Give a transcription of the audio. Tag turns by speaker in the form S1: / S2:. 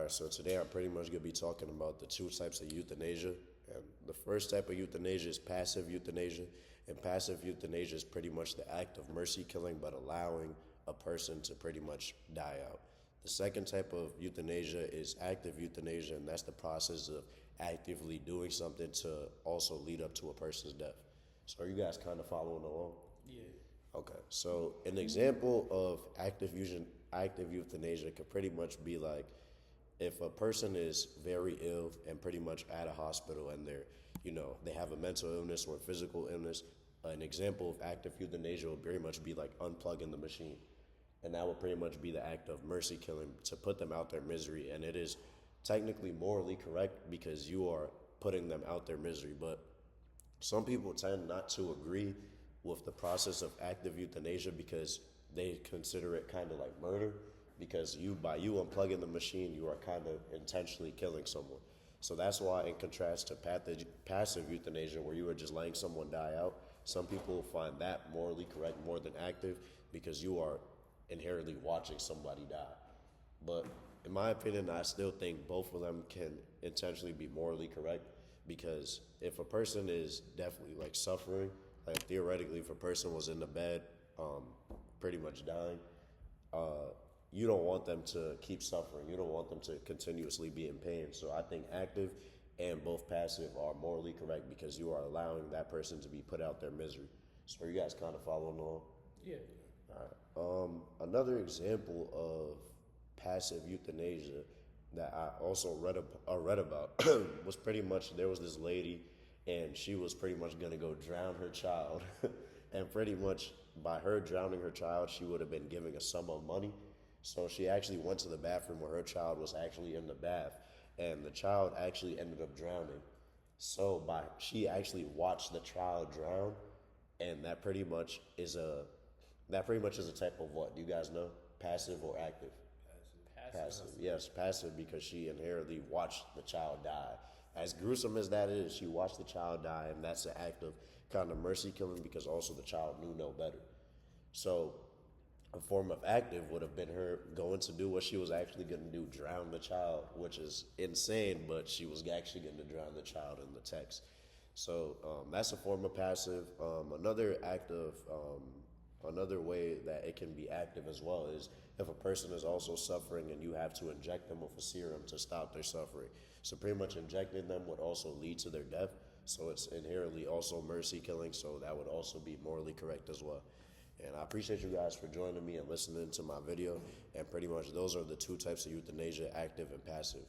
S1: Alright, so today I'm pretty much going to be talking about the two types of euthanasia. And the first type of euthanasia is passive euthanasia. And passive euthanasia is pretty much the act of mercy killing, but allowing a person to pretty much die out. The second type of euthanasia is active euthanasia, and that's the process of actively doing something to also lead up to a person's death. So are you guys kind of following along?
S2: Yeah.
S1: Okay, so an example of active euthanasia could pretty much be like if a person is very ill and pretty much at a hospital and they have a mental illness or a physical illness. An example of active euthanasia would very much be like unplugging the machine, and that would pretty much be the act of mercy killing to put them out their misery. And it is technically morally correct because you are putting them out their misery, but some people tend not to agree with the process of active euthanasia because they consider it kind of like murder, because by you unplugging the machine, you are kind of intentionally killing someone. So that's why, in contrast to passive euthanasia, where you are just letting someone die out, some people find that morally correct more than active because you are inherently watching somebody die. But in my opinion, I still think both of them can intentionally be morally correct, because if a person is definitely like suffering, like theoretically, if a person was in the bed, pretty much dying, you don't want them to keep suffering. You don't want them to continuously be in pain. So I think active and both passive are morally correct because you are allowing that person to be put out their misery. So are you guys kind of following along?
S2: Yeah.
S1: All right. Another example of passive euthanasia that I also read about was pretty much, there was this lady and she was pretty much going to go drown her child. And pretty much by her drowning her child, she would have been giving a sum of money. So she actually went to the bathroom where her child was actually in the bath, and the child actually ended up drowning. So she actually watched the child drown, and that pretty much is a type of what? Do you guys know? Passive or active? Passive. Yes, passive, because she inherently watched the child die. As gruesome as that is, she watched the child die, and that's an act of kind of mercy killing because also the child knew no better. So a form of active would have been her going to do what she was actually going to do, drown the child, which is insane, but she was actually going to drown the child in the text. So that's a form of passive. Another way that it can be active as well is if a person is also suffering and you have to inject them with a serum to stop their suffering. So pretty much injecting them would also lead to their death. So it's inherently also mercy killing. So that would also be morally correct as well. And I appreciate you guys for joining me and listening to my video. And pretty much those are the two types of euthanasia, active and passive.